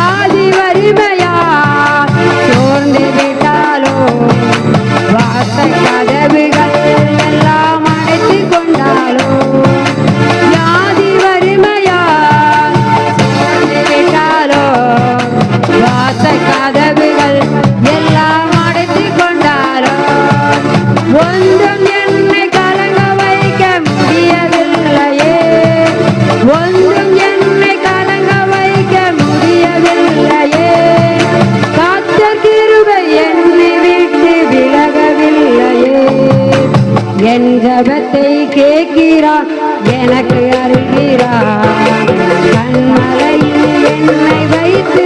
வியாதி வறுமையா சோர்ந்து விட்டாலோ வாசல் கதவுகள் எல்லாம் அடைத்து கொண்டாலோ வியாதி வறுமையா சோர்ந்து விட்டாலோ வாசல் கதவுகள் எல்லாம் அடைத்து கொண்டாலோ ஒன்றும் என்னை கலங்க வைக்க முடியவில்லையே ஒன்றும் என்னை கலங்க வைக்க முடியவில்லையே கர்த்தர் கிருபை என்னை விட்டு விலகவில்லையே என் ஜெபத்தை கேட்கிறார் எனக்கு அருள்கிறார் கண்மலையில் என்னை வைத்து